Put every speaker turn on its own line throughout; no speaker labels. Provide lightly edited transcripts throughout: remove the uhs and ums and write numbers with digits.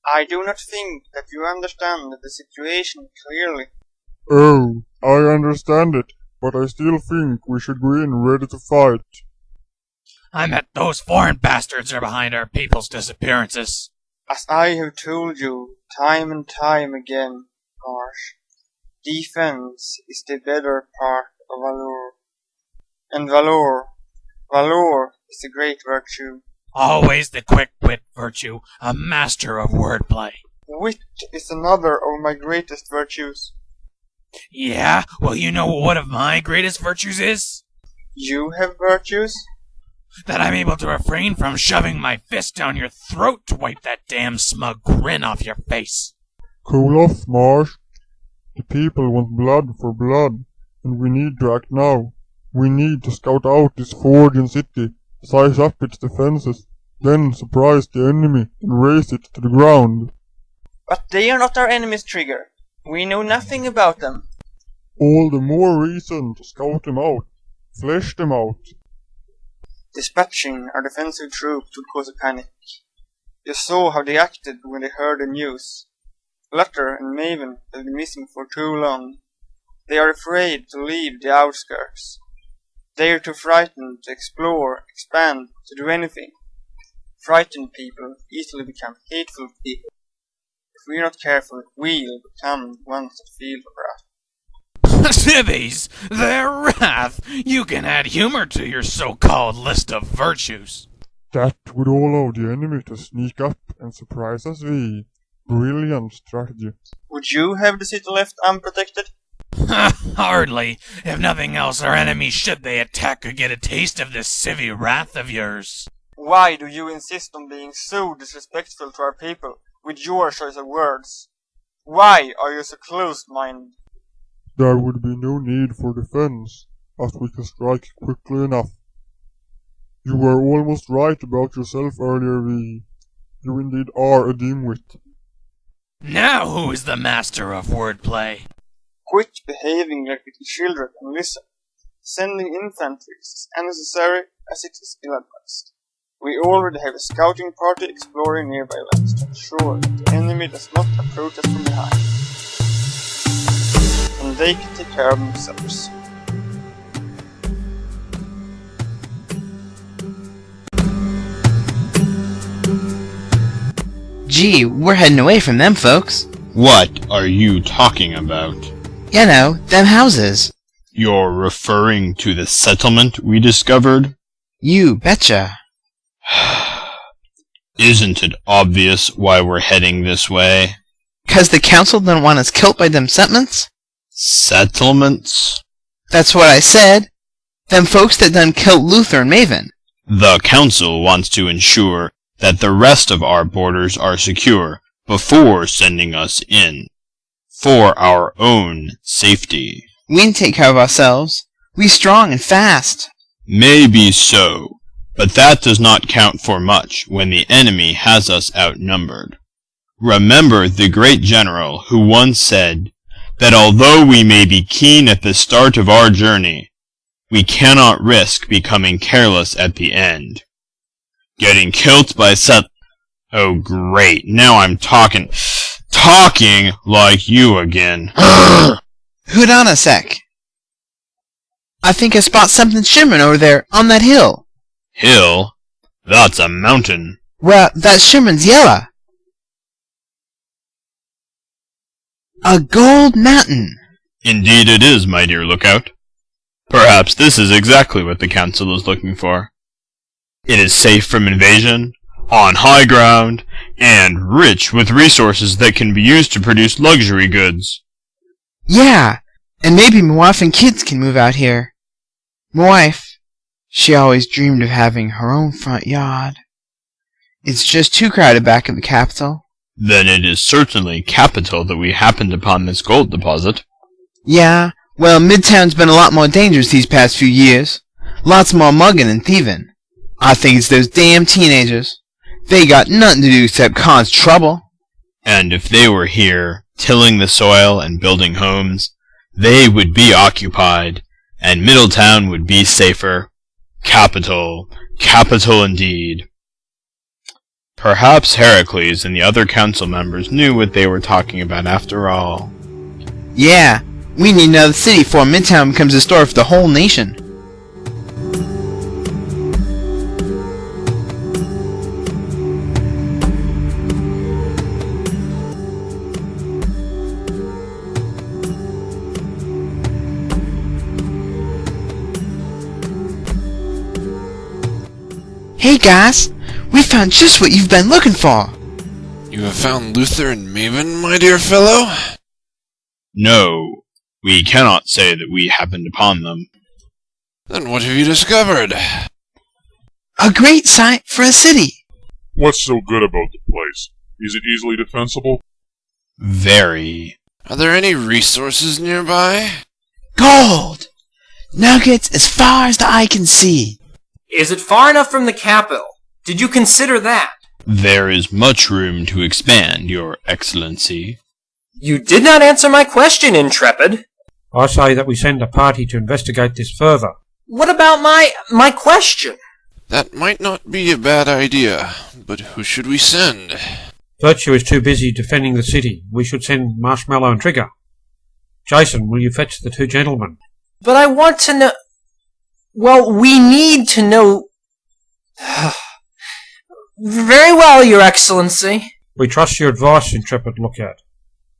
I do not think that you understand the situation clearly.
Oh, I understand it, but I still think we should go in ready to fight.
I bet those foreign bastards are behind our people's disappearances.
As I have told you time and time again, Marsh, defense is the better part of valor. And valor is a great virtue.
Always the quick-wit virtue, a master of wordplay.
Wit is another of my greatest virtues.
Yeah? Well, you know what one of my greatest virtues is?
You have virtues?
That I'm able to refrain from shoving my fist down your throat to wipe that damn smug grin off your face.
Cool off, Marsh. The people want blood for blood, and we need to act now. We need to scout out this foraging city, size up its defenses, then surprise the enemy and raze it to the ground.
But they are not our enemies, Trigger. We know nothing about them.
All the more reason to scout them out, flesh them out.
Dispatching our defensive troops would cause a panic. You saw how they acted when they heard the news. Flutter and Maven have been missing for too long. They are afraid to leave the outskirts. They are too frightened to explore, expand, to do anything. Frightened people easily become hateful people. If we are not careful, we'll become the ones that feel the wrath.
Civvies! Their wrath! You can add humor to your so-called list of virtues.
That would allow the enemy to sneak up and surprise us. Brilliant strategy.
Would you have the city left unprotected?
Hardly. If nothing else, our enemies, should they attack, could get a taste of this civvy wrath of yours.
Why do you insist on being so disrespectful to our people with your choice of words? Why are you so closed-minded?
There would be no need for defense, as we can strike quickly enough. You were almost right about yourself earlier, You indeed are a dimwit.
Now who is the master of wordplay?
Quit behaving like little children and listen. Sending infantry is as unnecessary as it is ill-advised. We already have a scouting party exploring nearby lands to ensure that the enemy does not approach us from behind. And they can take care of themselves.
Gee, we're heading away from them folks.
What are you talking about?
You know, them houses.
You're referring to the settlement we discovered?
You betcha.
Isn't it obvious why we're heading this way?
'Cause the council don't want us killed by them settlements?
Settlements?
That's what I said. Them folks that done killed Luther and Maven.
The council wants to ensure that the rest of our borders are secure before sending us in. For our own safety.
We can take care of ourselves. We strong and fast.
Maybe so, but that does not count for much when the enemy has us outnumbered. Remember the great general who once said that although we may be keen at the start of our journey, we cannot risk becoming careless at the end. Getting killed by Oh great, now I'm talking like you again.
Hold on a sec. I think I spot something shimmering over there on that hill.
Hill? That's a mountain.
Well, that shimmering's yellow. A gold mountain.
Indeed it is, my dear Lookout. Perhaps this is exactly what the council is looking for. It is safe from invasion, on high ground, and rich with resources that can be used to produce luxury goods.
Yeah, and maybe my wife and kids can move out here. My wife, she always dreamed of having her own front yard. It's just too crowded back at the capital.
Then it is certainly capital that we happened upon this gold deposit.
Yeah, well, Midtown's been a lot more dangerous these past few years. Lots more mugging and thieving. I think it's those damn teenagers. They got nothing to do except cause trouble.
And if they were here, tilling the soil and building homes, they would be occupied, and Middletown would be safer. Capital, capital indeed. Perhaps Heracles and the other council members knew what they were talking about after all.
Yeah, we need another city before Midtown becomes a store for the whole nation. Hey guys, we found just what you've been looking for.
You have found Luther and Maven, my dear fellow?
No, we cannot say that we happened upon them.
Then what have you discovered?
A great site for a city.
What's so good about the place? Is it easily defensible?
Very.
Are there any resources nearby?
Gold! Nuggets as far as the eye can see.
Is it far enough from the capital? Did you consider that?
There is much room to expand, Your Excellency.
You did not answer my question, Intrepid.
I say that we send a party to investigate this further.
What about my question?
That might not be a bad idea, but who should we send?
Virtue is too busy defending the city. We should send Marshmallow and Trigger. Jason, will you fetch the two gentlemen?
But I want to know... Well, we need to know... Very well, Your Excellency.
We trust your advice, Intrepid Lookout.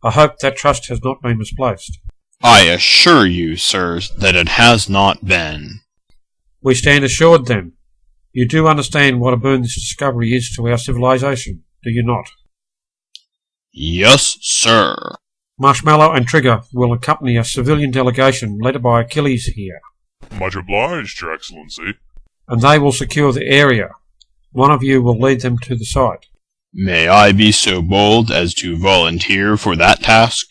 I hope that trust has not been misplaced.
I assure you, sirs, that it has not been.
We stand assured, then. You do understand what a boon this discovery is to our civilization, do you not?
Yes, sir.
Marshmallow and Trigger will accompany a civilian delegation led by Achilles here,
Much obliged, Your Excellency.
and they will secure the area. One of you will lead them to the site.
May I be so bold as to volunteer for that task?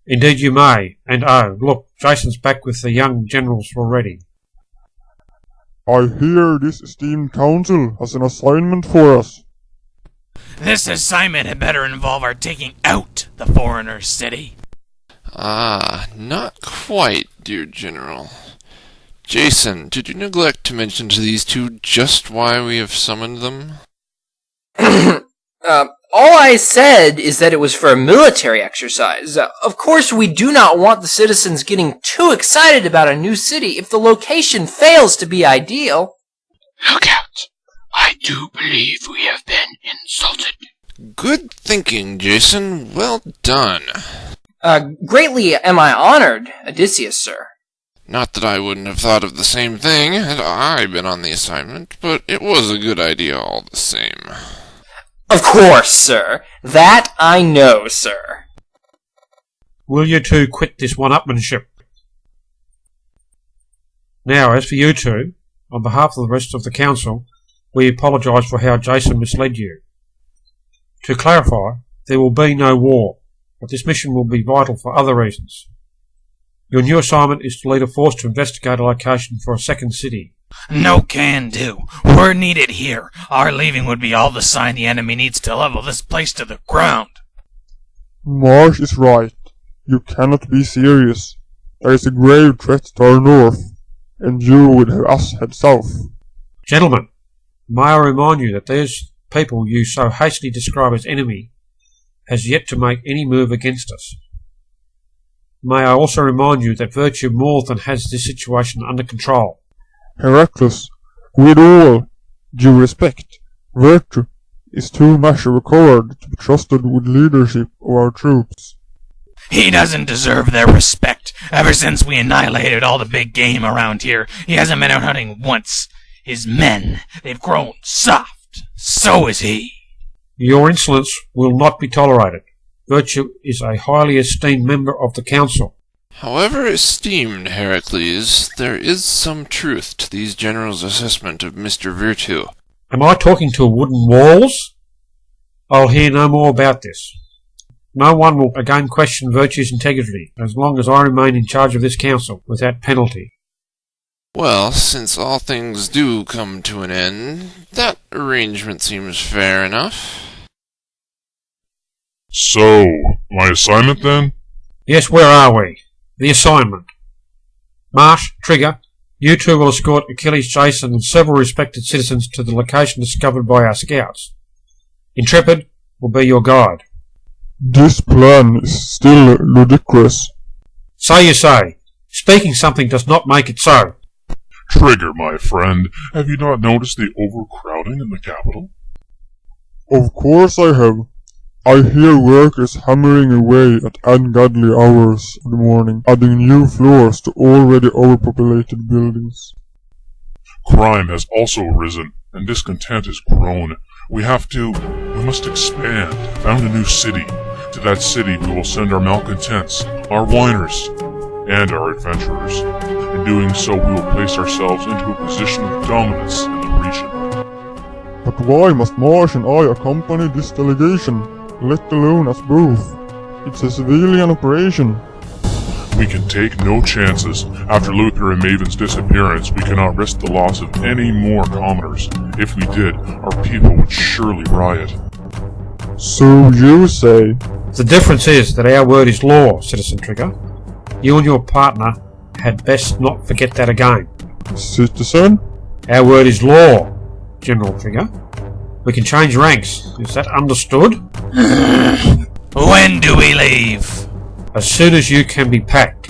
Indeed you may, and oh, look, Jason's back with the young generals already.
I hear this esteemed council has an assignment for us.
This assignment had better involve our taking out the foreigner city.
Ah, not quite, dear General. Jason, did you neglect to mention to these two just why we have summoned them?
All I said is that it was for a military exercise. Of course, we do not want the citizens getting too excited about a new city if the location fails to be ideal.
Look out! I do believe we have been insulted.
Good thinking, Jason. Well done.
Greatly am I honored, Odysseus, sir.
Not that I wouldn't have thought of the same thing had I been on the assignment, but it was a good idea all the same.
Of course, sir. That I know, sir.
Will you two quit this one-upmanship? Now, as for you two, on behalf of the rest of the council, we apologise for how Jason misled you. To clarify, there will be no war, but this mission will be vital for other reasons. Your new assignment is to lead a force to investigate a location for a second city.
No can do. We're needed here. Our leaving would be all the sign the enemy needs to level this place to the ground.
Marsh is right. You cannot be serious. There is a grave threat to our north, and you would have us head south.
Gentlemen, may I remind you that those people you so hastily describe as enemy has yet to make any move against us. May I also remind you that Virtue more than has this situation under control.
Heracles, with all due respect, Virtue is too much of a coward to be trusted with leadership of our troops.
He doesn't deserve their respect. Ever since we annihilated all the big game around here, he hasn't been out hunting once. His men, they've grown soft. So is he.
Your insolence will not be tolerated. Virtue is a highly esteemed member of the council.
However esteemed, Heracles, there is some truth to these generals' assessment of Mr. Virtue.
Am I talking to wooden walls? I'll hear no more about this. No one will again question Virtue's integrity, as long as I remain in charge of this council without penalty.
Well, since all things do come to an end, that arrangement seems fair enough.
So, my assignment then?
Yes, where are we? The assignment. Marsh, Trigger, you two will escort Achilles, Jason, and several respected citizens to the location discovered by our scouts. Intrepid will be your guide.
This plan is still ludicrous.
So you say. Speaking something does not make it so.
Trigger, my friend, have you not noticed the overcrowding in the capital?
Of course I have. I hear workers hammering away at ungodly hours of the morning, adding new floors to already overpopulated buildings.
Crime has also risen, and discontent has grown. We must expand, found a new city. To that city we will send our malcontents, our whiners, and our adventurers. In doing so, we will place ourselves into a position of dominance in the region.
But why must Marsh and I accompany this delegation, let alone us both? It's a civilian operation.
We can take no chances. After Luther and Maven's disappearance, we cannot risk the loss of any more commoners. If we did, our people would surely riot.
So you say?
The difference is that our word is law, Citizen Trigger. You and your partner had best not forget that again.
Citizen?
Our word is law, General Trigger. We can change ranks. Is that understood?
When do we leave?
As soon as you can be packed.